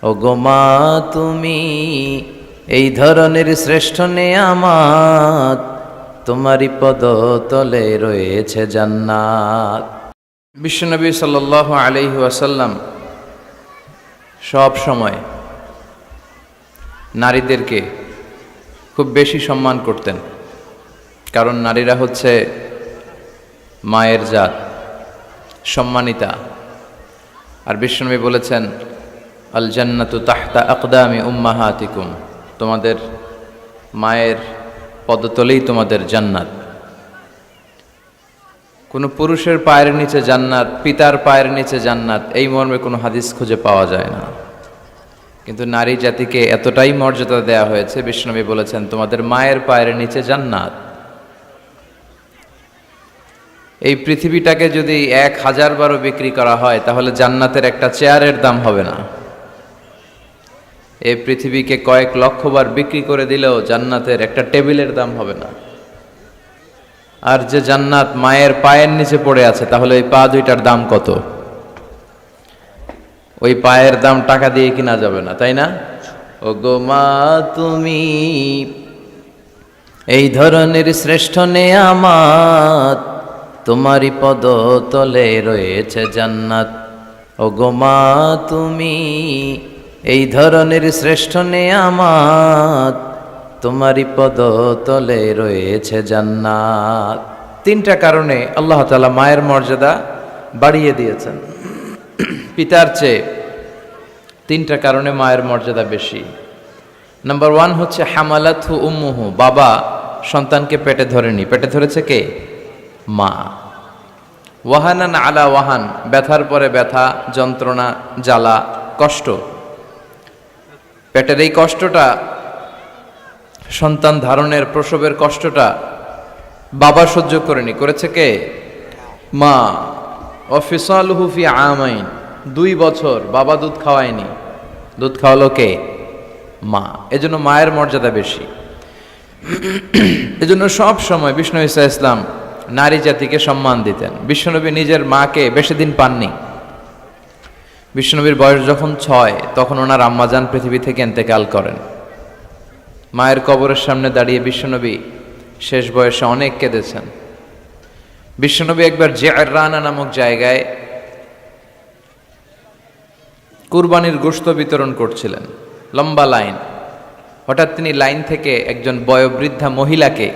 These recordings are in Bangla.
ও গো মা তুমি এই ধরনের শ্রেষ্ঠ নেয়ামত, তোমারই পদতলে রয়েছে জান্নাত। বিশ্বনবী সাল্লাল্লাহু আলাইহি ওয়াসাল্লাম সব সময় নারীদেরকে খুব বেশি সম্মান করতেন, কারণ নারীরা হচ্ছে মায়ের জাত, সম্মানিতা। আর বিশ্বনবী বলেছেন, আল জান্নাতু তাহতা আকদামি উম্মাহাতিকুম, তোমাদের মায়ের পদতলেই তোমাদের জান্নাত। কোনো পুরুষের পায়ের নিচে জান্নাত, পিতার পায়ের নিচে জান্নাত, এই মর্মে কোনো হাদিস খুঁজে পাওয়া যায় না। কিন্তু নারী জাতিকে এতটাই মর্যাদা দেয়া হয়েছে, বিশ্বনবী বলেছেন তোমাদের মায়ের পায়ের নিচে জান্নাত। এই পৃথিবীটাকে যদি 1000 বারও বিক্রি করা হয় তাহলে জান্নাতের একটা চেয়ারের দাম হবে না। এই পৃথিবীকে কয়েক লক্ষ বার বিক্রি করে দিলেও জান্নাতের একটা টেবিলের দাম হবে না। আর যে জান্নাত মায়ের পায়ের নিচে পড়ে আছে, তাহলে ওই পা দুইটার দাম কত? ওই পায়ের দাম টাকা দিয়ে কিনা যাবে না, তাই না? ও গো মা তুমি এই ধরনের শ্রেষ্ঠ নেয়ামত, তোমারই পদতলে রয়েছে জান্নাত। ও গো মা তুমি এই ধরনের শ্রেষ্ঠ নেয়ামত, তোমারই পদতলে রয়েছে জান্নাত। 3টা কারণে আল্লাহ তাআলা মায়ের মর্যাদা বাড়িয়ে দিয়েছেন পিতার চেয়ে। 3টা কারণে মায়ের মর্যাদা বেশি। নাম্বার 1 হচ্ছে হামালাতহু উম্মুহু, বাবা সন্তানকে পেটে ধরেনি, পেটে ধরেছে কে? মা। ওয়াহানান আলা ওয়াহান, ব্যথার পরে ব্যথা, যন্ত্রণা, জ্বালা, কষ্ট। পেটের এই কষ্টটা, সন্তান ধারণের প্রসবের কষ্টটা বাবা সহ্য করেনি, করেছে কে? মা। ওয়াফিসালুহু ফি আমাইন, 2 বছর বাবা দুধ খাওয়ায়নি, দুধ খাওয়ালো কে? মা। এজন্য মায়ের মর্যাদা বেশি। এজন্য সব সময় বিষ্ণু ঈসা ইসলাম নারী জাতিকে সম্মান দিতেন। বিশ্বনবী নিজের মাকে বেশি দিন পাননি। বিশ্বনবীর বয়স যখন 6, তখন ওনার আম্মাজান পৃথিবী থেকে ইন্তেকাল করেন। মায়ের কবরের সামনে দাঁড়িয়ে বিশ্বনবী শেষ বয়সে অনেক কেঁদেছেন। বিশ্বনবী একবার জিআররানা নামক জায়গায় কুরবানির গোশত বিতরণ করছিলেন, লম্বা লাইন। হঠাৎ তিনি লাইন থেকে একজন বয়োবৃদ্ধা মহিলাকে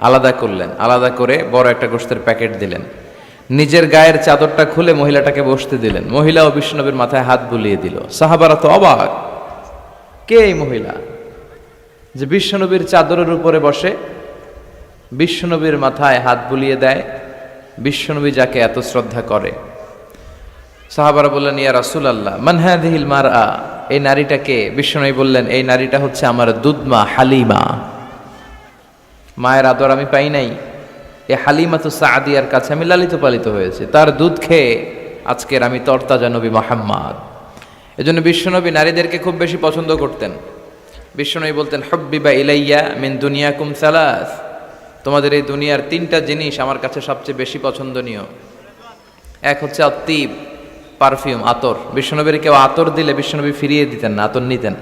আলাদা করলেন, আলাদা করে বড় একটা গোশতের প্যাকেট দিলেন। নিজের গায়ের চাদরটা খুলে মহিলাটাকে বসতে দিলেন। মহিলাও বিশ্বনবীর মাথায় হাত বুলিয়ে দিল। সাহাবারা তো অবাক, কে এই মহিলা যে বিশ্বনবীর চাদরের উপরে বসে, বিশ্বনবীর মাথায় হাত বুলিয়ে দেয়, বিশ্বনবী যাকে এত শ্রদ্ধা করে। সাহাবারা বললেন, ইয়া রাসূলুল্লাহ মান হাযিহিল মারআ, এই নারীটাকে? বিশ্বনবী বললেন, এই নারীটা হচ্ছে আমার দুধমা হালিমা। মায়ের আদর আমি পাই নাই, এই হালিমাতু সাদিয়ার কাছে আমি লালিত পালিত হয়েছে, তার দুধ খেয়ে আজকের আমি তরতাজা নবী মুহাম্মদ। এজন্য বিশ্বনবী নারীদেরকে খুব বেশি পছন্দ করতেন। বিশ্বনবী বলতেন, হুব্বিবা ইলাইয়া মিন দুনিয়াকুম সালাস, তোমাদের এই দুনিয়ার 3টা জিনিস আমার কাছে সবচেয়ে বেশি পছন্দনীয়। এক হচ্ছে আত্তিব, পারফিউম, আতর। বিশ্বনবীর কেউ আতর দিলে বিশ্বনবী ফিরিয়ে দিতেন না, আতর নিতেন।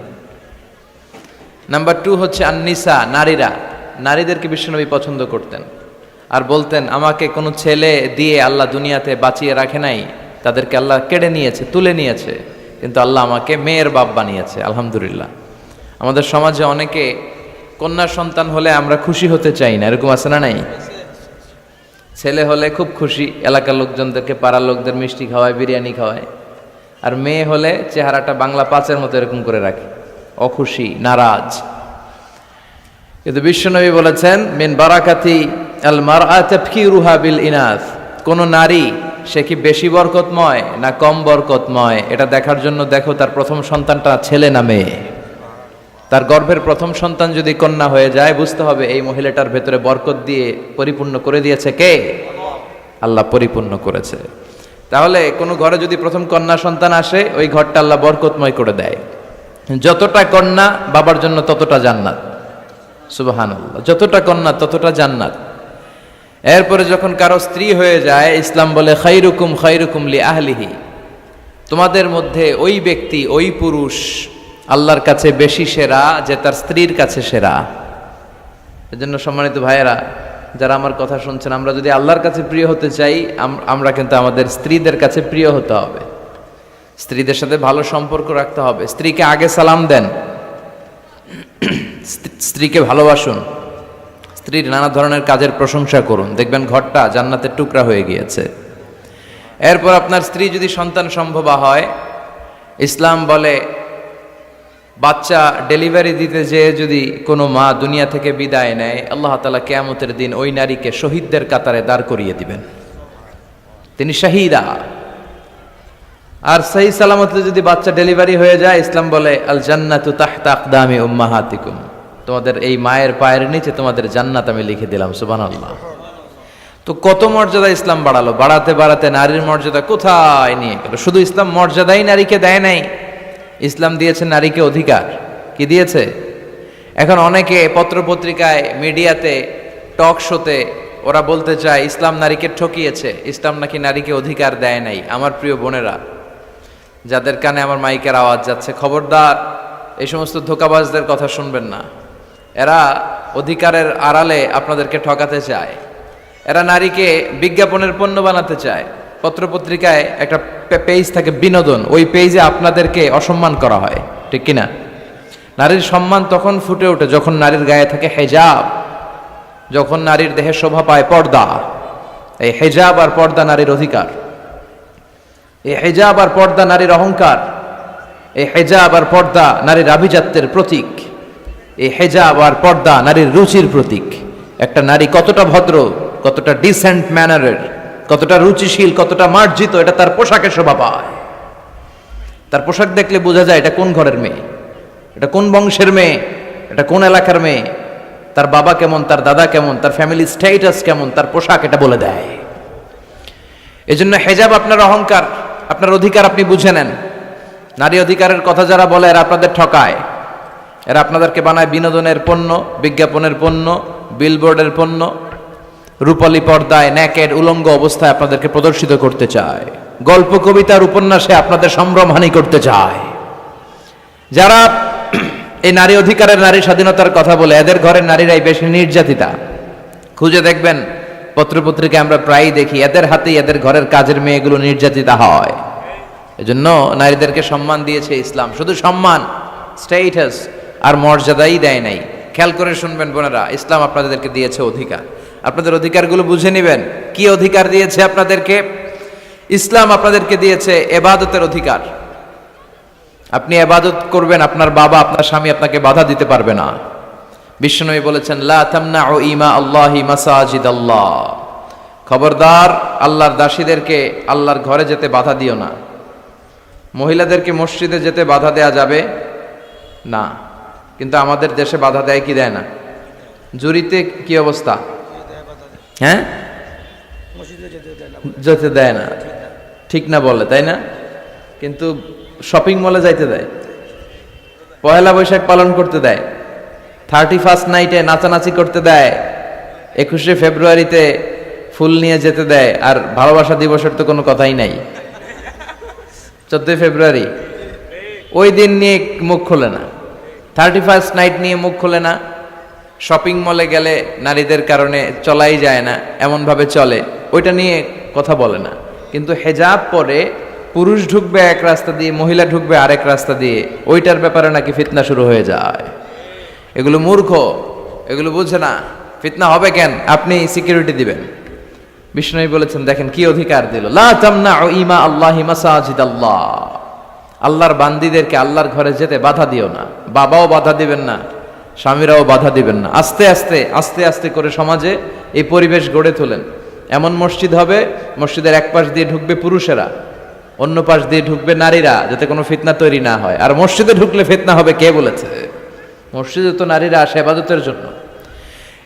নাম্বার 2 হচ্ছে আন্নিসা, নারীরা। নারীদেরকে বিশ্বনবী পছন্দ করতেন আর বলতেন, আমাকে কোনো ছেলে দিয়ে আল্লাহ দুনিয়াতে বাঁচিয়ে রাখে নাই, তাদেরকে আল্লাহ কেড়ে নিয়েছে, তুলে নিয়েছে, কিন্তু আল্লাহ আমাকে মেয়ের বাপ বানিয়েছে, আলহামদুলিল্লাহ। আমাদের সমাজে অনেকে কন্যা সন্তান হলে আমরা খুশি হতে চাই না, এরকম আছে না নাই? ছেলে হলে খুব খুশি, এলাকার লোকজনদেরকে, পাড়ার লোকদের মিষ্টি খাওয়ায়, বিরিয়ানি খাওয়ায়। আর মেয়ে হলে চেহারাটা বাংলা 5-এর মতো এরকম করে রাখে, অখুশি, নারাজ। কিন্তু বিশ্বনবী বলেছেন, মিন বারাকাতি আল মারআ তাফকিরুহা বিল ইনাস, কোন নারী সে কি বেশি বরকতময় না কম বরকতময়, এটা দেখার জন্য দেখো তার প্রথম সন্তানটা ছেলে না মেয়ে। তার গর্ভের প্রথম সন্তান যদি কন্যা হয়ে যায়, বুঝতে হবে এই মহিলাটার ভেতরে বরকত দিয়ে পরিপূর্ণ করে দিয়েছে কে? আল্লাহ পরিপূর্ণ করেছে। তাহলে কোনো ঘরে যদি প্রথম কন্যা সন্তান আসে, ওই ঘরটা আল্লাহ বরকতময় করে দেয়। যতটা কন্যা বাবার জন্য ততটা জান্নাত, সুবহানাল্লাহ। যতটা কন্যা ততটা জান্নাত। এরপরে যখন কারো স্ত্রী হয়ে যায়, ইসলাম বলে খাইরুকুম খাইরুকুম লি আহলিহি, তোমাদের মধ্যে ওই ব্যক্তি, ওই পুরুষ আল্লাহর কাছে বেশি সেরা যে তার স্ত্রীর কাছে সেরা। এজন্য সম্মানিত ভাইয়েরা, যারা আমার কথা শুনছেন, আমরা যদি আল্লাহর কাছে প্রিয় হতে চাই, আমরা কিন্তু আমাদের স্ত্রীদের কাছে প্রিয় হতে হবে, স্ত্রীদের সাথে ভালো সম্পর্ক রাখতে হবে। স্ত্রীকে আগে সালাম দেন, স্ত্রীকে ভালোবাসুন, স্ত্রীর নানা ধরনের কাজের প্রশংসা করুন, দেখবেন ঘরটা জান্নাতের টুকরা হয়ে গিয়েছে। এরপর আপনার স্ত্রী যদি সন্তান সম্ভবা হয়, ইসলাম বলে বাচ্চা ডেলিভারি দিতে যেয়ে যদি কোনো মা দুনিয়া থেকে বিদায় নেয়, আল্লাহ তাআলা কিয়ামতের দিন ওই নারীকে শহীদদের কাতারে দাঁড় করিয়ে দিবেন, তিনি শাহীদা। আর সহি সালামতে যদি বাচ্চা ডেলিভারি হয়ে যায়, ইসলাম বলে আল জান্নাতু তাহতা আকদামি উম্মাহাতিকুম, তোমাদের এই মায়ের পায়ের নিচে তোমাদের জান্নাত আমি লিখে দিলাম। সুবহানাল্লাহ। তো কত মর্যাদা ইসলাম বাড়ালো, বাড়াতে বাড়াতে নারীর মর্যাদা কোথায় নিয়ে গেল। শুধু ইসলাম মর্যাদাই নারীকে দেয় নাই, ইসলাম দিয়েছে নারীকে অধিকার। কি দিয়েছে? এখন অনেকে পত্রপত্রিকায়, মিডিয়াতে, টক শোতে ওরা বলতে চায় ইসলাম নারীকে ঠকিয়েছে, ইসলাম নাকি নারীকে অধিকার দেয় নাই। আমার প্রিয় বোনেরা, যাদের কানে আমার মাইকের আওয়াজ যাচ্ছে, খবরদার এই সমস্ত ধোঁকাবাজদের কথা শুনবেন না। এরা অধিকারের আড়ালে আপনাদেরকে ঠকাতে চায়, এরা নারীকে বিজ্ঞাপনের পণ্য বানাতে চায়। পত্রপত্রিকায় একটা পেজ থাকে বিনোদন, ওই পেজে আপনাদেরকে অসম্মান করা হয়, ঠিক কিনা? নারীর সম্মান তখন ফুটে ওঠে যখন নারীর গায়ে থাকে হেজাব, যখন নারীর দেহে শোভা পায় পর্দা। এই হেজাব আর পর্দা নারীর অধিকার, এই হেজাব আর পর্দা নারীর অহংকার, এই হেজাব আর পর্দা নারীর আভিজাত্যের প্রতীক, এই হেজাব আর পর্দা নারীর রুচির প্রতীক। একটা নারী কতটা ভদ্র, কতটা ডিসেন্ট ম্যানারের, কতটা রুচিশীল, কতটা মার্জিত, এটা তার পোশাকে শোভা পায়। তার পোশাক দেখলে বোঝা যায় এটা কোন ঘরের মেয়ে, এটা কোন বংশের মেয়ে, এটা কোন এলাকার মেয়ে, তার বাবা কেমন, তার দাদা কেমন, তার ফ্যামিলি স্ট্যাটাস কেমন, তার পোশাক এটা বলে দেয়। এজন্য হেজাব আপনার অহংকার, আপনার অধিকার, আপনি বুঝে নেন। নারী অধিকারের কথা যারা বলে এরা আপনাদের ঠকায়, এরা আপনাদেরকে বানায় বিনোদনের পণ্য, বিজ্ঞাপনের পণ্য, বিলবোর্ডের পণ্য। রূপালী পর্দায় নেকেড উলঙ্গ অবস্থায় আপনাদেরকে প্রদর্শিত করতে চায়, গল্প কবিতার উপন্যাসে আপনাদের সম্ভ্রমহানি করতে চায়। যারা এই নারী অধিকারের, নারী স্বাধীনতার কথা বলে, এদের ঘরের নারীরাই বেশি নির্যাতিতা। খুঁজে দেখবেন পত্রপত্রিকায় আমরা প্রায়ই দেখি এদের হাতেই এদের ঘরের কাজের মেয়েগুলো নির্যাতিতা হয়। এজন্য নারীদেরকে সম্মান দিয়েছে ইসলাম, শুধু সম্মান, স্ট্যাটাস আর মর্যাদাই দেয় নাই। খেয়াল করে শুনবেন বোনেরা, ইসলাম আপনাদেরকে দিয়েছে অধিকার, আপনাদের অধিকারগুলো বুঝে নেবেন। কি অধিকার দিয়েছে আপনাদেরকে? ইসলাম আপনাদেরকে দিয়েছে ইবাদতের অধিকার। আপনি ইবাদত করবেন, আপনার বাবা, আপনার স্বামী আপনাকে বাধা দিতে পারবে না। বিশ্বনবী বলেছেন লা তামনাউ ইমা আল্লাহি মাসাজিদাল্লাহ, খবরদার আল্লাহর দাসীদেরকে আল্লাহর ঘরে যেতে বাধা দিও না। মহিলাদেরকে মসজিদে যেতে বাধা দেয়া যাবে না, কিন্তু আমাদের দেশে বাধা দেয় কি দেয় না? জুরিতে কি অবস্থা? হ্যাঁ, যেতে দেয় না, ঠিক না বলে, তাই না? কিন্তু শপিং মলে যাইতে দেয়, পয়লা বৈশাখ পালন করতে দেয়, 31st নাইটে নাচানাচি করতে দেয়, 21শে ফেব্রুয়ারিতে ফুল নিয়ে যেতে দেয়। আর ভালোবাসা দিবসের তো কোনো কথাই নাই। 14 ফেব্রুয়ারি ওই দিন নিয়ে মুখ খোলে না, 31st নাইট নিয়ে মুখ খোলে না। শপিং মলে গেলে নারীদের কারণে চলাই যায় না, এমনভাবে চলে, ওইটা নিয়ে কথা বলে না। কিন্তু হেজাব পরে পুরুষ ঢুকবে এক রাস্তা দিয়ে, মহিলা ঢুকবে আরেক রাস্তা দিয়ে, ওইটার ব্যাপারে নাকি ফিতনা শুরু হয়ে যায়। এগুলো মূর্খ, এগুলো বুঝে না। ফিতনা হবে কেন? আপনি সিকিউরিটি দিবেন। বিষ্ণু বলেছেন, দেখেন কি অধিকার দিল, লা তামনাউ ইমা আল্লাহি মাসাজিদাল্লাহ, আল্লাহর বান্দীদেরকে আল্লাহর ঘরে যেতে বাধা দিও না। বাবাও বাধা দিবেন না, স্বামীরাও বাধা দিবেন না। আস্তে আস্তে আস্তে আস্তে করে সমাজে এই পরিবেশ গড়ে তোলেন। এমন মসজিদ হবে, মসজিদের এক পাশ দিয়ে ঢুকবে পুরুষেরা, অন্য পাশ দিয়ে ঢুকবে নারীরা, যাতে কোনো ফিতনা তৈরি না হয়। আর মসজিদে ঢুকলে ফিতনা হবে কে বলেছে? মসজিদে তো নারীরা আসে ইবাদতের জন্য।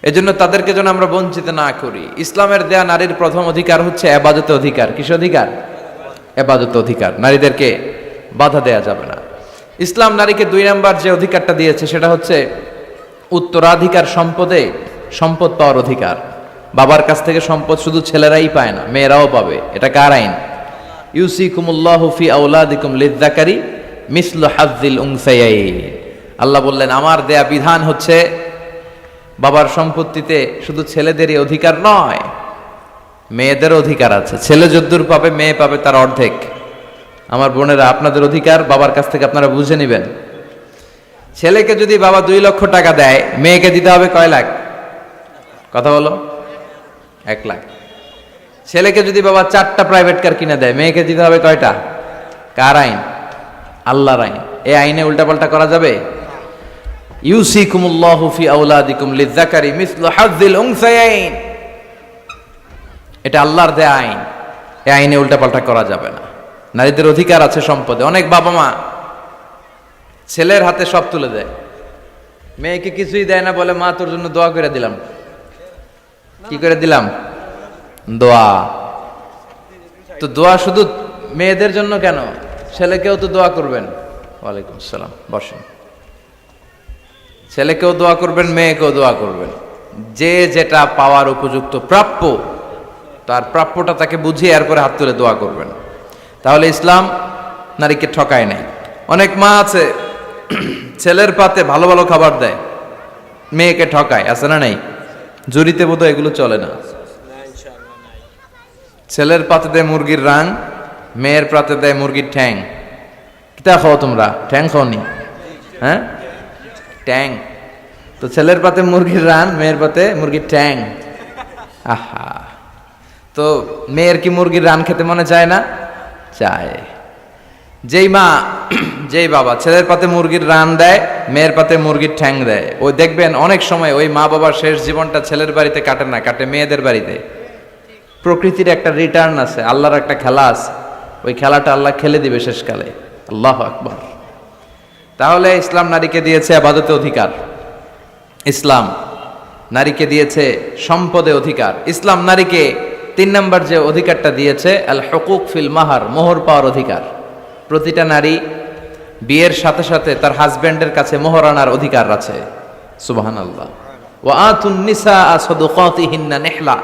এজন্য তাদেরকে যেন আমরা বঞ্চিত না করি। ইসলামের দেয়া নারীর প্রথম অধিকার হচ্ছে ইবাদতে অধিকার। কিস অধিকার? ইবাদতে অধিকার। নারীদেরকে বাধা দেয়া যাবে না। ইসলাম নারীকে 2 নাম্বার যে অধিকারটা দিয়েছে সেটা হচ্ছে উত্তরাধিকার সম্পদে সম্পদ পাওয়ার অধিকার। বাবার কাছ থেকে সম্পদ শুধু ছেলেরাই পায় না, মেয়েরাও পাবে। এটা কার আইন? ইউসিকুমুল্লাহু ফি আওলাদিকুম লিযযাকারি মিসলু হাযযিল উনসায়াইন। আল্লাহ বললেন আমার দেয়া বিধান হচ্ছে বাবার সম্পত্তিতে শুধু ছেলেদেরই অধিকার নয়, মেয়েদের অধিকার আছে। ছেলে যদ্দূর পাবে মেয়ে পাবে তার অর্ধেক। আমার বোনেরা, আপনাদের অধিকার বাবার কাছ থেকে আপনারা বুঝে নেবেন। ছেলেকে যদি বাবা 2 লক্ষ টাকা দেয়, মেয়েকে দিতে হবে কয় লাখ? কথা বলো। 1 লাখ। ছেলেকে যদি বাবা 4টা প্রাইভেট কার কিনে দেয়, মেয়েকে দিতে হবে কয়টা? কার আইন? আল্লাহর আইন। এই আইনে উল্টাপাল্টা করা যাবে? ইউসিকুমুল্লাহু ফি আওলাদিকুম লিযযাকারি মিসলু হাযযিল উনসায়াইন, এটা আল্লাহর দেয়া আইন। এই আইনে উল্টাপাল্টা করা যাবে না। নারীদের অধিকার আছে সম্পদে। অনেক বাবা মা ছেলের হাতে সব তুলে দেয়, মেয়েকে কিছুই দেয় না, বলে মা তোর জন্য দোয়া করে দিলাম। কি করে দিলাম? দোয়া। তো দোয়া শুধু মেয়েদের জন্য কেন? ছেলেকেও তো দোয়া করবেন। ওয়ালাইকুম আসসালাম, বসেন। ছেলেকেও দোয়া করবেন, মেয়েকেও দোয়া করবেন। যে যেটা পাওয়ার উপযুক্ত প্রাপ্য, তার প্রাপ্যটা তাকে বুঝিয়ে এরপরে হাত তুলে দোয়া করবেন। তাহলে ইসলাম নারীকে ঠকায় নাই। অনেক মা আছে ছেলের পাতে ভালো ভালো খাবার দেয়, মেয়েকে ঠকায়, আছে না নাই? জুরিতে বোধহয় এগুলো চলে না। ছেলের পাতে দেয় মুরগির রান, মেয়ের পাতে দেয় মুরগির ঠ্যাং। কিতা খাও তোমরা? ঠ্যাং খাওনি? হ্যাঁ, ট্যাং। তো ছেলের পাতে মুরগির রান, মেয়ের পাতে মুরগির ঠ্যাং। আহা, তো মেয়ের কি মুরগির রান খেতে মনে চায় না? চায়। যেই মা যেই বাবা ছেলের পাতে মুরগির রান দেয়, মেয়ের পাতে মুরগির ঠ্যাং দেয়, ওই দেখবেন অনেক সময় ওই মা বাবার শেষ জীবনটা ছেলের বাড়িতে কাটে না, কাটে মেয়েদের বাড়িতে। প্রকৃতির একটা রিটার্ন আছে, আল্লাহর একটা খেলা আছে, ওই খেলাটা আল্লাহ খেলে দিবে শেষকালে। আল্লাহু আকবার। তাহলে ইসলাম নারীকে দিয়েছে ইবাদতে অধিকার, ইসলাম নারীকে দিয়েছে সম্পদে অধিকার। ইসলাম নারীকে 3 নম্বর যে অধিকারটা দিয়েছে, আল হুকুক ফিল মাহার, মোহর পাওয়ার অধিকার। প্রতিটা নারী বিয়ের সাথে সাথে তার হাজব্যান্ডের কাছে মোহর আনার অধিকার আছে। সুবহানাল্লাহ। ওয়া আতুন নিসা সাদুকাতিহিন্না নিহলা,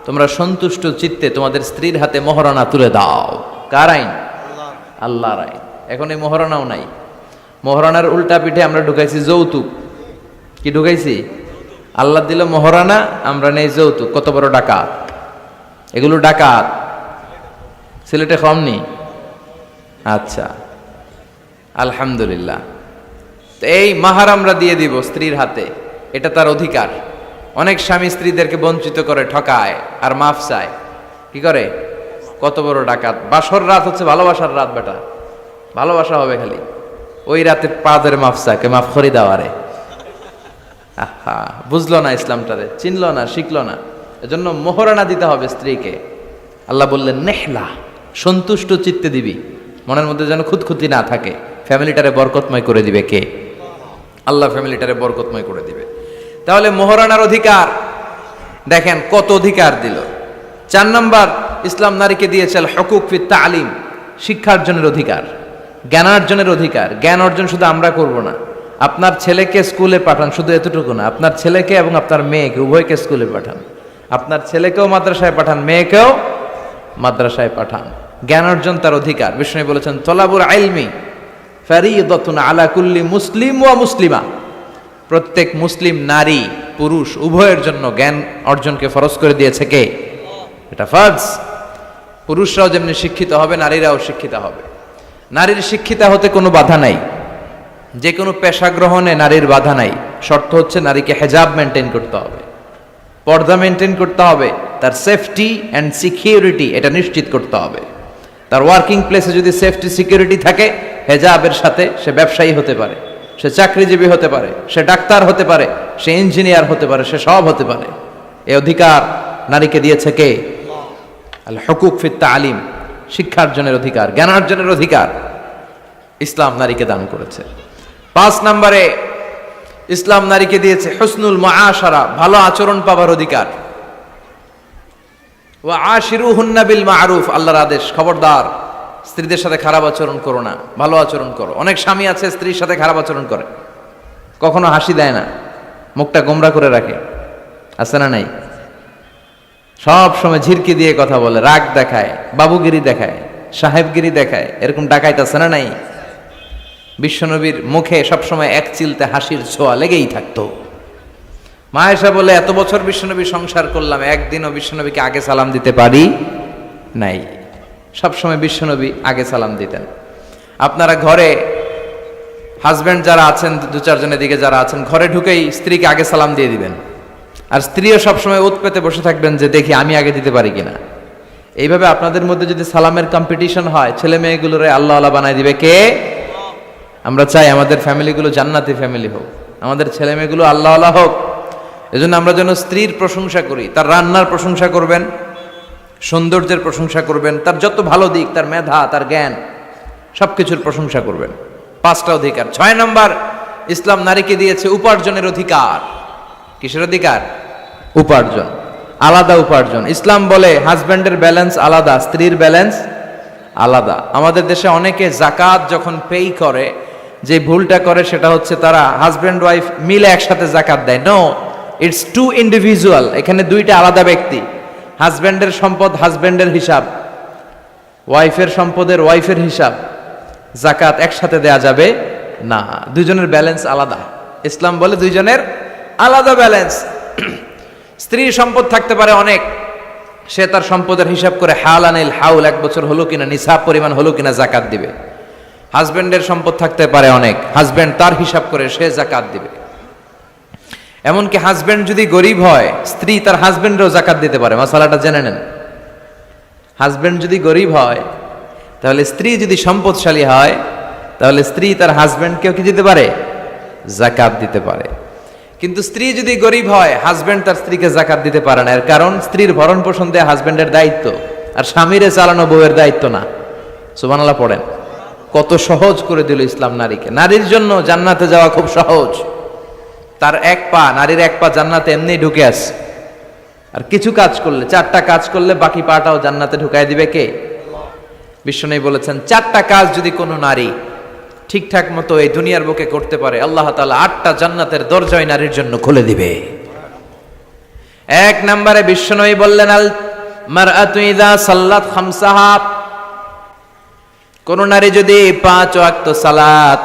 তোমরা সন্তুষ্ট চিত্তে তোমাদের স্ত্রীর হাতে মোহরানা তুলে দাও। কার আইন? আল্লাহর আইন। এখন এই মোহরানাও নাই। মোহরানার উল্টা পিঠে আমরা ঢুকাইছি যৌতুক। কি ঢুকাইছি? আল্লাহ দিল মোহরানা, আমরা নেই যৌতুক। কত বড় ডাকাত! এগুলো ডাকাত। সিলেটে কমনি? আচ্ছা, আলহামদুলিল্লাহ। তো এই মাহার আমরা দিয়ে দিব স্ত্রীর হাতে, এটা তার অধিকার। অনেক স্বামী স্ত্রীদেরকে বঞ্চিত করে, ঠকায় আর মাফ চায়। কি করে? কত বড় ডাকাত! বাসর রাত হচ্ছে ভালোবাসার রাত, বেটা ভালোবাসা হবে খালি। ওই রাতে পা ধরে মাফ চায়, মাফ করি দেওয়ারে। আহা, বুঝলো না ইসলামটারে, চিনলো না, শিখলো না। এজন্য মোহরানা দিতে হবে স্ত্রীকে। আল্লাহ বললেন নেহলা, সন্তুষ্ট চিত্তে দিবি, মনের মধ্যে যেন খুঁতখুঁতি না থাকে। ফ্যামিলিটারে বরকতময় করে দিবে কে? আল্লাহ ফ্যামিলিটারে বরকতময় করে দিবে। তাহলে মোহরানার অধিকার দেখেন কত অধিকার দিল। 4 নম্বর ইসলাম নারীকে দিয়েছে আল হুকুক ফিত তালিম, শিক্ষার্জনের অধিকার, জ্ঞানার্জনের অধিকার। জ্ঞান অর্জন শুধু আমরা করব না, আপনার ছেলেকে স্কুলে পাঠান, শুধু এতটুকু না, আপনার ছেলেকে এবং আপনার মেয়েকে উভয়কে স্কুলে পাঠান। আপনার ছেলেকেও মাদ্রাসায় পাঠান, মেয়েকেও মাদ্রাসায় পাঠান। জ্ঞান অর্জন তার অধিকার। বিষ্ণু বলেছেন তলাবুল ইলমি ফারিদাতুন আলা কুল্লি মুসলিম ওয়া মুসলিমা, প্রত্যেক মুসলিম নারী পুরুষ উভয়ের জন্য জ্ঞান অর্জনকে ফরজ করে দিয়েছে কে? এটা ফরজ। পুরুষরাও যেমনি শিক্ষিত হবে, নারীরাও শিক্ষিত হবে। নারীর শিক্ষিতা হতে কোনো বাধা নাই, যে কোনো পেশা গ্রহণে নারীর বাধা নাই। শর্ত হচ্ছে নারীকে হেজাব মেনটেন করতে হবে, পর্দা মেনটেন করতে হবে, তার সেফটি অ্যান্ড সিকিউরিটি এটা নিশ্চিত করতে হবে। তার ওয়ার্কিং প্লেসে যদি সেফটি সিকিউরিটি থাকে, হেজাবের সাথে সে ব্যবসায়ী হতে পারে, সে চাকরিজীবী হতে পারে, সে ডাক্তার হতে পারে, সে ইঞ্জিনিয়ার হতে পারে, সে সব হতে পারে। এই অধিকার নারীকে দিয়েছে কে? আল হুকুক ফিত তালিম, শিক্ষার্জনের অধিকার, জ্ঞানার্জনের অধিকার ইসলাম নারীকে দান করেছে। 5 নম্বরে ইসলাম নারীকে দিয়েছে হুসনুল মুআশারা, ভালো আচরণ পাবার অধিকার। ওয়া আশিরুহুন্না বিল মা'রুফ, আল্লাহর আদেশ, খবরদার স্ত্রীদের সাথে খারাপ আচরণ করো না, ভালো আচরণ করো। অনেক স্বামী আছে স্ত্রীর সাথে খারাপ আচরণ করে, কখনো হাসি দেয় না, মুখটা গোমরা করে রাখে, আছে না নাই? সব সময় ঝিরকি দিয়ে কথা বলে, রাগ দেখায়, বাবুগিরি দেখায়। সাহেবগিরি দেখায়, এরকম ডাকাইত আছে না নাই? বিশ্বনবীর মুখে সবসময় এক চিলতে হাসির ছোঁয়া লেগেই থাকতো। মা আয়েশা বলে, এত বছর বিশ্বনবী সংসার করলাম, একদিনও বিশ্বনবীকে আগে সালাম দিতে পারি নাই। সবসময় বিশ্বনবী আগে সালাম দিতেন। আপনারা ঘরে হাজব্যান্ড যারা আছেন, দু চারজনের দিকে যারা আছেন, ঘরে ঢুকেই স্ত্রীকে আগে সালাম দিয়ে দিবেন, আর স্ত্রীও সবসময় ওত পেতে বসে থাকবেন যে দেখি আমি আগে দিতে পারি কিনা। এইভাবে আপনাদের মধ্যে যদি সালামের কম্পিটিশন হয়, ছেলে মেয়েগুলোরে আল্লাহ আল্লাহ বানাই দিবে কে? আমরা চাই আমাদের ফ্যামিলিগুলো জান্নাতি ফ্যামিলি হোক, আমাদের ছেলে মেয়েগুলো আল্লাহ আল্লাহ হোক। এজন্য আমরা যেন স্ত্রীর প্রশংসা করি, তার রান্নার প্রশংসা করবেন, সৌন্দর্যের প্রশংসা করবেন, তার যত ভালো দিক, তার মেধা, তার জ্ঞান, সবকিছুর প্রশংসা করবেন। 5টা অধিকার। 6 নম্বর, ইসলাম নারীকে দিয়েছে উপার্জনের অধিকার। কিসের অধিকার? উপার্জন, আলাদা উপার্জন। ইসলাম বলে হাজব্যান্ডের ব্যালেন্স আলাদা, স্ত্রীর ব্যালেন্স আলাদা। আমাদের দেশে অনেকে জাকাত যখন পেই করে, যে ভুলটা করে সেটা হচ্ছে তারা হাজব্যান্ড ওয়াইফ মিলে একসাথে জাকাত দেয়। No, it's two individual. এখানে দুইটা আলাদা ব্যক্তি। হাজব্যান্ডের সম্পদ হাজব্যান্ডের হিসাব, ওয়াইফের সম্পদের ওয়াইফের হিসাব। জাকাত একসাথে দেয়া যাবে না, দুইজনের ব্যালেন্স আলাদা। ইসলাম বলে দুইজনের আলাদা ব্যালেন্স। স্ত্রীর সম্পদ থাকতে পারে অনেক, সে তার সম্পদের হিসাব করে হালানিল হাউল, 1 বছর হলো কিনা, নিসাব পরিমাণ হলো কিনা জাকাত দিবে। হাজব্যান্ডের সম্পদ থাকতে পারে অনেক, হাজব্যান্ড তার হিসাব করে সে জাকাত দিবে। এমনকি হাজব্যান্ড যদি গরিব হয়, স্ত্রী তার হাজব্যান্ডেরও জাকাত দিতে পারে। মাসালাটা জেনে নেন। হাজব্যান্ড যদি গরিব হয়, তাহলে স্ত্রী যদি সম্পদশালী হয়, তাহলে স্ত্রী তার হাজব্যান্ডকেও কি দিতে পারে? জাকাত দিতে পারে। কিন্তু স্ত্রী যদি গরিব হয়, হাজব্যান্ড তার স্ত্রীকে জাকাত দিতে পারে না। এর কারণ স্ত্রীর ভরণ পোষণ দেয়া হাজব্যান্ডের দায়িত্ব, আর স্বামীরে চালানো বউয়ের দায়িত্ব না। সুবহানাল্লাহ পড়েন। কত সহজ করে দিল ইসলাম নারীকে। নারীর জন্য জান্নাতে যাওয়া খুব সহজ। তার এক পা, নারীর এক পা জান্নাতে এমনি ঢুকে আছে। আর কিছু কাজ করলে, 4টা কাজ করলে বাকি পাটাও জান্নাতে ঢুকাই দিবে কে? বিশ্বনবী বলেছেন, 4টা কাজ যদি কোনো নারী ঠিকঠাক মতো এই দুনিয়ার বুকে করতে পারে, আল্লাহ তাআলা 8টা জান্নাতের দরজাই নারীর জন্য খুলে দিবে। 1 নম্বরে বিশ্বনবী বললেন, আল মারআতু ইযা সাল্লাত খামসাহা, কোন নারী যদি 5 ওয়াক্ত সালাত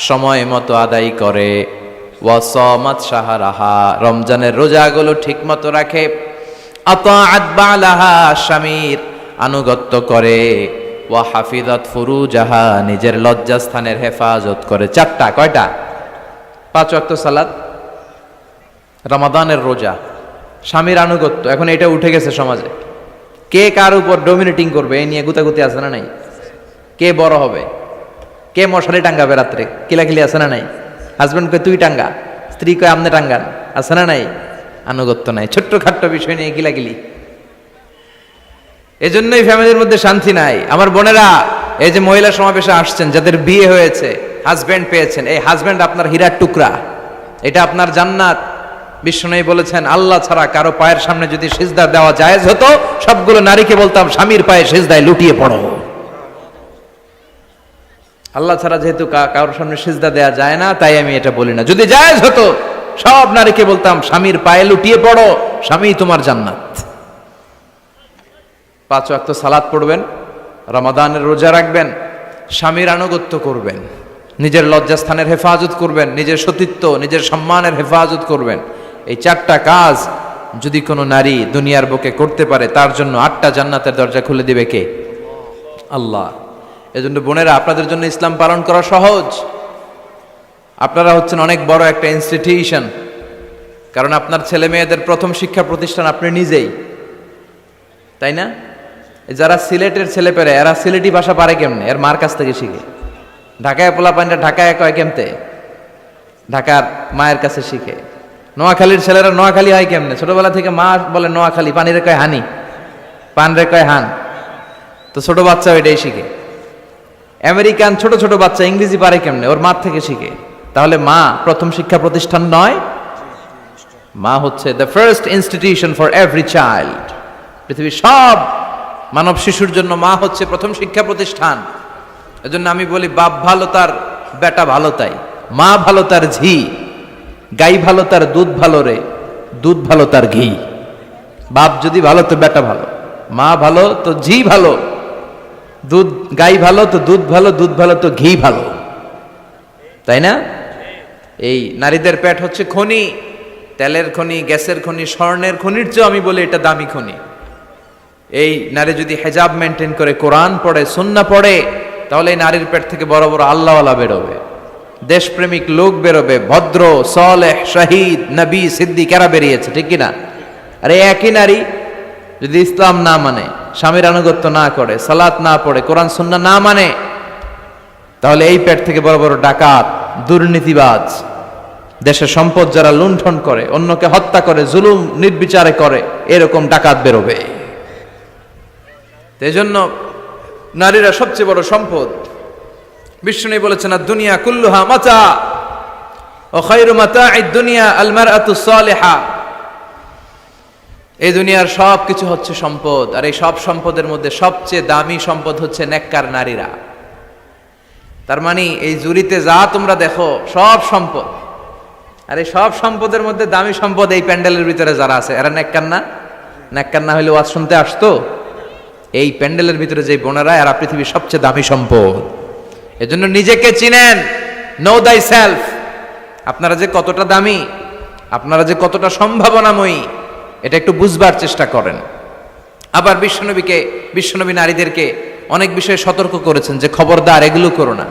সময় মতো আদায় করে, ওয়া সামাত শাহরাহা, রমজানের রোজাগুলো ঠিক মতো রাখে, আতাআত বালাহা, স্বামীর আনুগত্য করে, ওয়া হাফিজাত ফুরুজাহা, নিজের লজ্জাস্থানের হেফাজত করে। 4টা, কয়টা? 5 ওয়াক্ত সালাত, রমাদানের রোজা, স্বামীর আনুগত্য। এখন এটা উঠে গেছে সমাজে। কে কার উপর ডমিনেটিং করবে এই নিয়ে গুতাগুতি আছে না নাই? কে বড় হবে, কে মশারি টাঙ্গাবে রাত্রে, কিলাকিলি আছে না নাই? হাজব্যান্ড কয় তুই টাঙ্গা, স্ত্রী কয় আমনে টাঙ্গান, আছে না নাই? আনুগত্য নাই, ছোট্ট খাট্ট বিষয় নিয়ে কিলাকিলি। এজন্যই ফ্যামিলির মধ্যে শান্তি নাই। আমার বোনেরা, এই যে মহিলা সমাবেশে আসছেন, যাদের বিয়ে হয়েছে, হাজব্যান্ড পেয়েছেন, এই হাজব্যান্ড আপনার হীরার টুকরা, এটা আপনার জান্নাত। বিশ্বনবী বলেছেন, আল্লাহ ছাড়া কারো পায়ের সামনে যদি সিজদা দেওয়া জায়েজ হতো, সবগুলো নারীকে বলতাম স্বামীর পায়ে সিজদায় লুটিয়ে পড়ো। আল্লাহ ছাড়া যেহেতু কারোর সামনে সিজদা দেওয়া যায় না, তাই আমি এটা বলি না। যদি জায়েজ হতো, সব নারীকে বলতাম স্বামীর পায়ে লুটিয়ে পড়ো, স্বামী তোমার জান্নাত। 5 ওয়াক্ত সালাত পড়বেন, রমাদানের রোজা রাখবেন, স্বামীর আনুগত্য করবেন, নিজের লজ্জাস্থানের হেফাজত করবেন, নিজের সতীত্ব, নিজের সম্মানের হেফাজত করবেন। এই 4টা কাজ যদি কোনো নারী দুনিয়ার বুকে করতে পারে, তার জন্য 8টা জান্নাতের দরজা খুলে দিবে কে? আল্লাহ। এজন্য বোনেরা, আপনাদের জন্য ইসলাম পালন করা সহজ। আপনারা হচ্ছেন অনেক বড় একটা ইনস্টিটিউশন, কারণ আপনার ছেলে মেয়েদের প্রথম শিক্ষা প্রতিষ্ঠান আপনি নিজেই, তাই না? যারা সিলেটের ছেলেপেলে, এরা সিলেটি ভাষা পারে কেমনে? এর মার কাছ থেকে শিখে। ঢাকায় পোলাপানটা ঢাকায় কয় কেমতে? ঢাকার মায়ের কাছে শিখে। নোয়াখালীর ছেলেরা নোয়াখালী হয় কেমনে? ছোটবেলা থেকে মা বলে নোয়াখালী, পানিরে কয় হানি, পান রে কয় হান। তো ছোট বাচ্চা এটাই শিখে। আমেরিকান ছোট ছোট বাচ্চা ইংরেজি পারে কেমনে? ওর মার থেকে শিখে। তাহলে মা প্রথম শিক্ষা প্রতিষ্ঠান নয়? মা হচ্ছে the first institution for every child. পৃথিবীর সব মানব শিশুর জন্য মা হচ্ছে প্রথম শিক্ষা প্রতিষ্ঠান। এজন্য আমি বলি, বাপ ভালো তার বেটা ভালো তাই, মা ভালো তার ঝি, গাই ভালো তার দুধ ভালো রে, দুধ ভালো তার ঘি। বাপ যদি ভালো তো বেটা ভালো, মা ভালো তো ঝি ভালো, দুধ গাই ভালো তো দুধ ভালো, দুধ ভালো তো ঘি ভালো, তাই না? এই নারীদের পেট হচ্ছে খনি, তেলের খনি, গ্যাসের খনি, স্বর্ণের খনির চেয়ে আমি বলি এটা দামি খনি। এই নারী যদি হেজাব মেনটেন করে, কোরআন পড়ে, সুন্নাহ পড়ে, তাহলে এই নারীর পেট থেকে বড় বড় আল্লাহওয়ালা বেরোবে, দেশপ্রেমিক লোক বেরোবে, ভদ্র, সালেহ, শহীদ, নবী, সিদ্দিক এরা বেরিয়েছে, ঠিক কিনা? আর এই একই নারী যদি ইসলাম না মানে, স্বামীর আনুগত্য না করে, সালাত না পড়ে, কোরআন সুন্নাহ না মানে, তাহলে এই পেট থেকে বড় বড় ডাকাত, দুর্নীতিবাজ, দেশের সম্পদ যারা লুণ্ঠন করে, অন্যকে হত্যা করে, জুলুম নির্বিচারে করে, এরকম ডাকাত বেরোবে। এই জন্য নারীরা সবচেয়ে বড় সম্পদ। বিষ্ণু বলেছেন, দুনিয়া কুল্লুহা মাতা ও খায়রু মাতাঈদ দুনিয়া আল মারআতুস সালিহা। এই দুনিয়ার সব কিছু হচ্ছে সম্পদ, আর এই সব সম্পদের মধ্যে সবচেয়ে দামি সম্পদ হচ্ছে নেককার নারীরা। তার মানে এই জুরিতে যা তোমরা দেখো সব সম্পদ, আর এই সব সম্পদের মধ্যে দামি সম্পদ এই প্যান্ডেলের ভিতরে যারা আছে, এরা নেককার না? নেককার না হইলে ওয়াজ শুনতে আসতো? এই প্যান্ডেলের ভিতরে যে বোনেরা, এরা পৃথিবীর সবচেয়ে দামি সম্পদ। এজন্য নিজেকে চিনেন, নো দাই সেলফ। আপনারা যে কতটা দামি, আপনারা যে কতটা সম্ভাবনাময়ী, এটা একটু বুঝবার চেষ্টা করেন। আবার বিশ্বনবী নারীদেরকে অনেক বিষয়ে সতর্ক করেছেন যে খবরদার এগুলো করো না।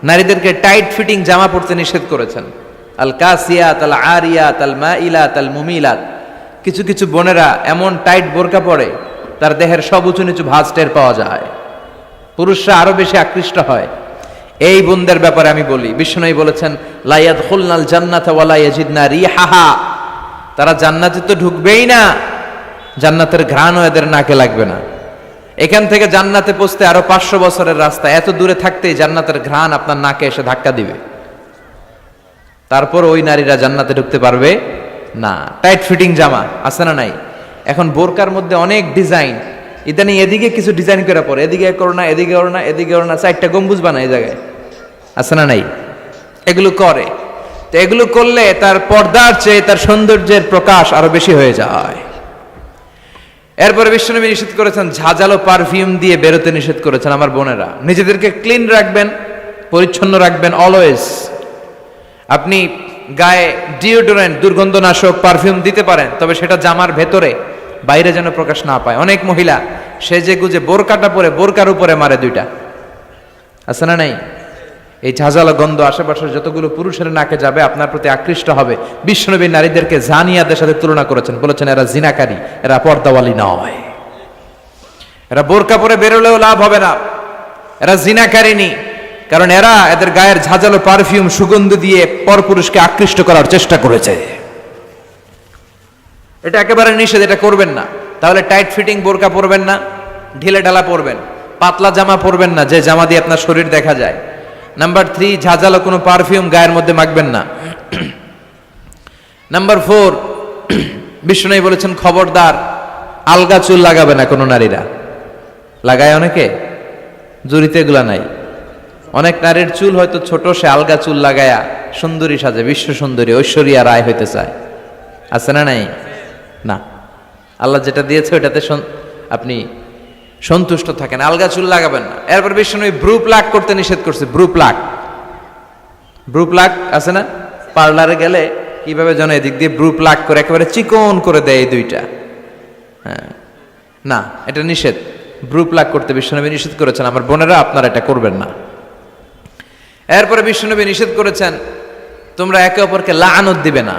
নারীদেরকে টাইট ফিটিং জামা পরতে নিষেধ করেছেন। আল কাসিয়াত, আল আরিয়াত, আল মাইলাত, আল মুমিলাত। কিছু কিছু বোনেরা এমন টাইট বোরকা পরে, তার দেহের সব উঁচু নিচু ভাঁজ টের পাওয়া যায়, পুরুষরা আরো বেশি আকৃষ্ট হয়। এই বোনদের ব্যাপারে আমি বলি, বিশ্বনবী বলেছেন, লা ইয়াদখুলনাল জান্নাতা ওয়া লা ইয়াজিদনা রিহাহা। তারা জান্নাতে তো ঢুকবেই না, জান্নাতের ঘ্রাণও এদের নাকে লাগবে না। এখান থেকে জান্নাতে পৌঁছতে আরো 500 বছরের রাস্তা, এত দূরে থাকতেই জান্নাতের ঘ্রাণ আপনার নাকে এসে ধাক্কা দিবে। তারপর ওই নারীরা জান্নাতে ঢুকতে পারবে না। টাইট ফিটিং জামা আছে না নাই? এখন বোরকার মধ্যে অনেক ডিজাইন, ইদানিং এদিকে কিছু ডিজাইন করে পরে, এদিকে করো না, এদিকে করো না, এদিকে করো না, 4টা গম্বুজ বানায় এই জায়গায়, আছে না নাই? এগুলো করে, তো এগুলো করলে তার পর্দার চেয়ে তার সৌন্দর্যের প্রকাশ আরো বেশি হয়ে যায়। এরপরে বিশ্বনবী নিষেধ করেছেন, ঝাঁঝালো পারফিউম দিয়ে বেরোতে নিষেধ করেছেন। আমার বোনেরা, নিজেদেরকে ক্লিন রাখবেন, পরিচ্ছন্ন রাখবেন অলওয়েজ। আপনি গায়ে ডিওডোরেন্ট, দুর্গন্ধনাশক পারফিউম দিতে পারেন, তবে সেটা জামার ভেতরে, বাইরে যেন প্রকাশ না পায়। অনেক মহিলা সেজে গুজে বোরকাটা পরে বোরকার উপরে মারে 2টা, আছে না নাই? এই ঝাঁঝালো গন্ধ আশেপাশের যতগুলো পুরুষের নাকে যাবে, আপনার প্রতি আকৃষ্ট হবে। বিশ্বনবী নারীদেরকে জানিয়াদের সাথে তুলনা করেছেন, বলেছেন এরা জিনাকারী, এরা পর্দাওয়ালি নয়, এরা বোরকা পরে বেরোলেও লাভ হবে না, এরা জিনাকারিনী। কারণ এরা এদের গায়ের ঝাঁঝালো পারফিউম, সুগন্ধ দিয়ে পরপুরুষকে আকৃষ্ট করার চেষ্টা করেছে। এটা একেবারে নিষেধ, এটা করবেন না। তাহলে টাইট ফিটিং বোরকা পরবেন না, ঢিলে ঢালা পরবেন, পাতলা জামা পরবেন না যে জামা দিয়ে আপনার শরীর দেখা যায়। নাম্বার 3, ঝাঁঝালো কোনো পারফিউম গায়ের মধ্যে মাখবেন না। নাম্বার 4, বিষ্ণু বলেছেন খবরদার আলগা চুল লাগাবে না কোনো নারীরা। লাগায় অনেকে, জুরিতে এগুলা নাই। অনেক নারীর চুল হয়তো ছোট, সে আলগা চুল লাগায়া সুন্দরী সাজে, বিশ্ব সুন্দরী ঐশ্বরিয়া রায় হইতে চায়, আছে না নাই? না, আল্লাহ যেটা দিয়েছে ওইটাতে আপনি সন্তুষ্ট থাকেন, আলগা চুল লাগাবেন না। এরপর বিষ্ণু ব্রু প্লাক করতে নিষেধ করছে। ব্রু প্লাক আছে না? পার্লারে গেলে কিভাবে যেন এদিক দিয়ে ব্রু প্লাক করে একেবারে চিকন করে দেয় এই 2টা। হ্যাঁ, না, এটা নিষেধ। ব্রু প্লাক করতে বিশ্বনবী নিষেধ করেছেন। আমার বোনেরা, আপনারা এটা করবেন না। এরপরে বিশ্বনবী নিষেধ করেছেন, তোমরা একে অপরকে লাআনত দিবে না।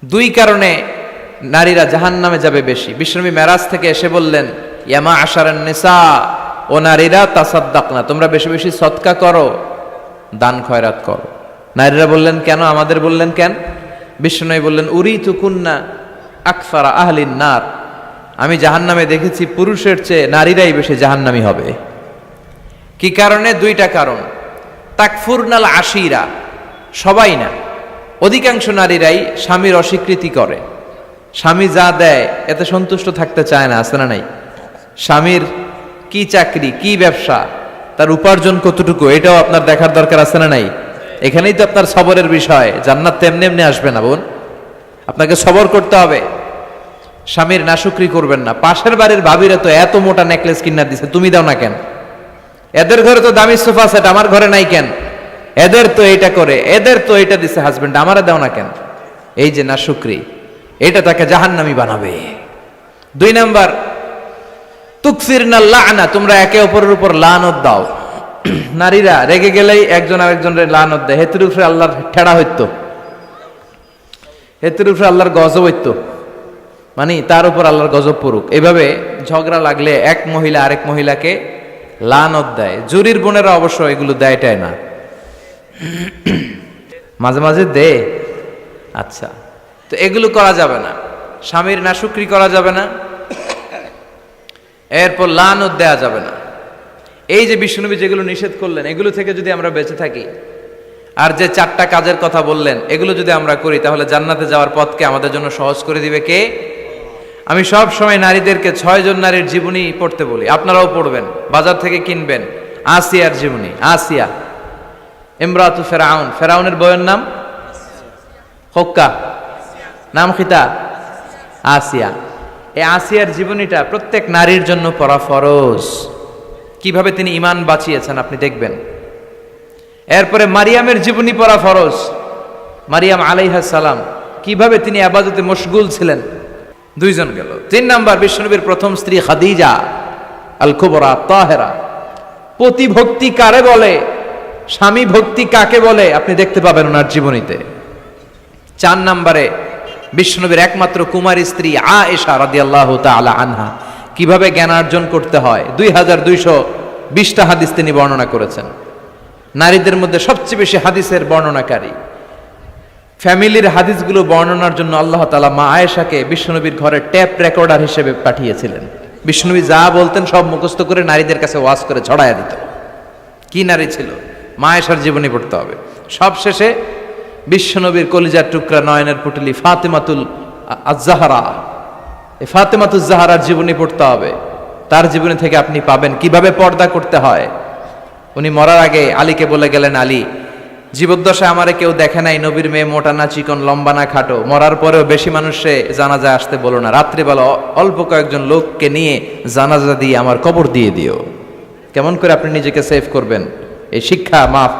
2 কারণে নারীরা জাহান্নামে যাবে বেশি। বিশ্বনবী মেরাজ থেকে এসে বললেন, ইয়া মা'আশারান নিসা, ও নারীরা, তাসাদ্দাকনা, তোমরা বেশি বেশি সদকা করো, দান খয়রাত করো। নারীরা বললেন কেন? আমাদের বললেন কেন? বিশ্বনবী বললেন, উরিতু কুন্না আকসারা আহলিন নার, আমি জাহান্নামে দেখেছি পুরুষের চেয়ে নারীরাই বেশি জাহান্নামী হবে। কি কারণে? 2টা কারণ। তাকফুরনাল আশিরা, সবাই না, অধিকাংশ নারীরাই স্বামীর অস্বীকৃতি করে। স্বামী যা দেয় এতে সন্তুষ্ট থাকতে চায় না, আছে না নাই? স্বামীর কি চাকরি, কি ব্যবসা, তার উপার্জন কতটুকু, এটাও আপনার দেখার দরকার, আছে না নাই? এখানেই তো আপনার সবরের বিষয়। জান্নাত তেমনি এমনি আসবে না বোন, আপনাকে সবর করতে হবে। স্বামীর নাশুকরি করবেন না। পাশের বাড়ির ভাবিরা তো এত মোটা নেকলেস কিনা দিছে, তুমি দাও না কেন? এদের ঘরে তো দামি সোফা সেট, আমার ঘরে নাই কেন? এদের তো এইটা করে, এদের তো এইটা দিছে হাজবেন্ড, আমারে দাও না কেন? এই যে নাশুকরি, এটা তাকে জাহান্নামী বানাবে। 2 নাম্বার, তুকসিরনা লা'না, তোমরা একে অপরের উপর লানত দাও। নারীরা রেগে গেলেই একজন আরেকজনের লানত দেয়। হেতুর উপরে আল্লাহর ঠেড়া হইতো, হেতুর উপরে আল্লাহর গজব হইতো, মানে তার উপর আল্লাহর গজব পড়ুক। এভাবে ঝগড়া লাগলে এক মহিলা আরেক মহিলাকে লানত দেয়। জুরির বোনেরা অবশ্য এগুলো দেয়টাই না, মাঝে মাঝে দে। আচ্ছা, তো এগুলো করা যাবে না, স্বামীর নাশুকরি করা যাবে না, এরপর লানত দেয়া যাবে না। এই যে বিশ্বনবী যেগুলো নিষেধ করলেন, এগুলো থেকে যদি আমরা বেঁচে থাকি, আর যে 4টা কাজের কথা বললেন, এগুলো যদি আমরা করি, তাহলে জান্নাতে যাওয়ার পথকে আমাদের জন্য সহজ করে দিবে কে? আমি সব সময় নারীদেরকে 6 জন নারীর জীবনী পড়তে বলি, আপনারাও পড়বেন, বাজার থেকে কিনবেন। আসিয়ার জীবনী, আসিয়া ইমরাতু ফেরাউন, ফেরাউনের বউয়ের নাম হক্কা, নাম খিতা আসিয়া। এই আসিয়ার জীবনীটা প্রত্যেক নারীর জন্য পড়া ফরজ। কিভাবে তিনি ঈমান বাঁচিয়েছেন আপনি দেখবেন। এরপরে মারিয়ামের জীবনী পড়া ফরজ। মারিয়াম আলাইহিস সালাম, কিভাবে তিনি ইবাদতে মশগুল ছিলেন। 2 জন গেল। 3 নাম্বার, বিশ্বনবীর প্রথম স্ত্রী খাদিজা আল কুবরা তাহেরা। পতিভক্তি কারে বলে, স্বামী ভক্তি কাকে বলে, আপনি দেখতে পাবেন ওনার জীবনীতে। 4 নাম্বারে, বিশ্বনবীর একমাত্র কুমারী স্ত্রী আয়েশা রাদিয়াল্লাহু তাআলা আনহা, কিভাবে জ্ঞান অর্জন করতে হয়। 2220টা হাদিস তিনি বর্ণনা করেছেন। নারীদের মধ্যে সবচেয়ে বেশি হাদিসের বর্ণনাকারী। ফ্যামিলির হাদিসগুলো বর্ণনার জন্য আল্লাহ তাআলা মা আয়েশাকে বিশ্বনবীর ঘরে ট্যাপ রেকর্ডার হিসেবে পাঠিয়েছিলেন। বিশ্বনবী যা বলতেন সব মুখস্থ করে নারীদের কাছে ওয়াজ করে ছড়াইয়া দিত। কি নারী ছিল! মা আয়েশার জীবনী পড়তে হবে। সবশেষে বিশ্বনবীর কলিজার টুকরা, নয়নের পুটলি ফাতেমাতুল আজ-জাহরা, এই ফাতেমাতুজ জাহরার জীবনী পড়তে হবে। তার জীবনী থেকে আপনি পাবেন কিভাবে পর্দা করতে হয়। উনি মরার আগে আলীকে বলে গেলেন, আলী, জীবদ্দশায় আমারে কেউ দেখে নাই, নবীর মেয়ে মোটা না চিকন, লম্বা না খাটো। মরার পরেও বেশি মানুষে জানাজা আসতে বলো না, রাত্রিবেলা অল্প কয়েকজন লোককে নিয়ে জানাজা দিয়ে আমার কবর দিয়ে দিও। কেমন করে আপনি নিজেকে সেভ করবেন, এই শিক্ষা মাফ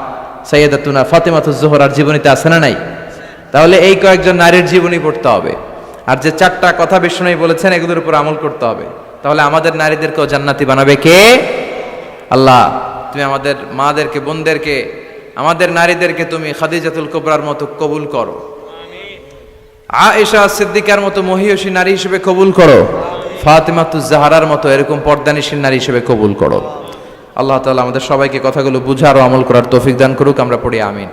সাইয়্যিদাতুনা ফাতেমাতুজ জোহরার জীবনীতে আছে না নাই? তাহলে এই কয়েকজন নারীর জীবনী পড়তে হবে। আর যে 4টা কথা বিশ্বনবী বলেছেন, এগুলোর উপর আমল করতে হবে। তাহলে আমাদের নারীদেরকেও জান্নাতি বানাবে কে? আল্লাহ। তুমি আমাদের মাদেরকে, বোনদেরকে, আমাদের নারীদেরকে তুমি খাদিজাতুল কুবরার মতো কবুল করো, আয়েশা সিদ্দিকার মতো মহিয়সী নারী হিসেবে কবুল করো, ফাতেমাতুজ জাহরার মতো এরকম পর্দানিশীল নারী হিসেবে কবুল করো। আল্লাহ তাআলা আমাদের সবাইকে কথাগুলো বুঝার ও আমল করার তৌফিক দান করুক। আমরা পড়ি আমিন।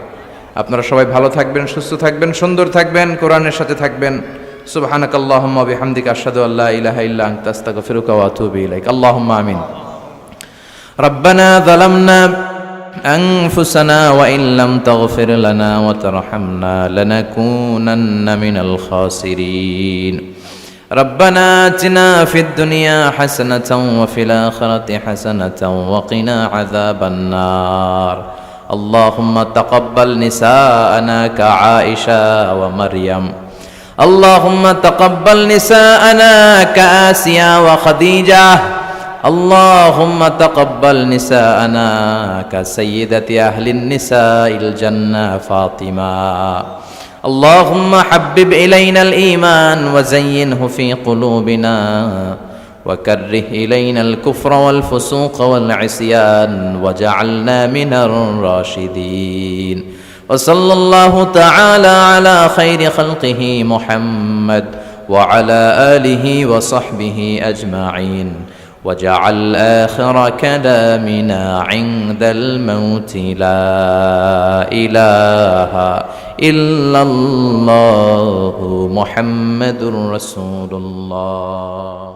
আপনারা সবাই ভালো থাকবেন, সুস্থ থাকবেন, সুন্দর থাকবেন, কোরআনের সাথে থাকবেন। সুবহানাকাল্লাহুম্মা ওয়া বিহামদিকা আশহাদু আল্লা ইলাহা ইল্লা আনতা আস্তাগফিরুকা ওয়া আতুবু ইলাইক। আল্লাহুম্মা আমিন। রব্বানা যালামনা أنفسنا وإن لم تغفر لنا وترحمنا لنكونن من الخاسرين ربنا آتنا في الدنيا حسنة وفي الآخرة حسنة وقنا عذاب النار اللهم تقبل نساءنا كعائشة ومريم اللهم تقبل نساءنا كآسيا وخديجة اللهم تقبل نساءنا كسيدة أهل النساء الجنة فاطمة اللهم حبب إلينا الإيمان وزينه في قلوبنا وكره إلينا الكفر والفسوق والعصيان وجعلنا من الراشدين وصلى الله تعالى على خير خلقه محمد وعلى آله وصحبه أجمعين وجعل آخر كلامنا عند الموت لا إله إلا الله محمد رسول الله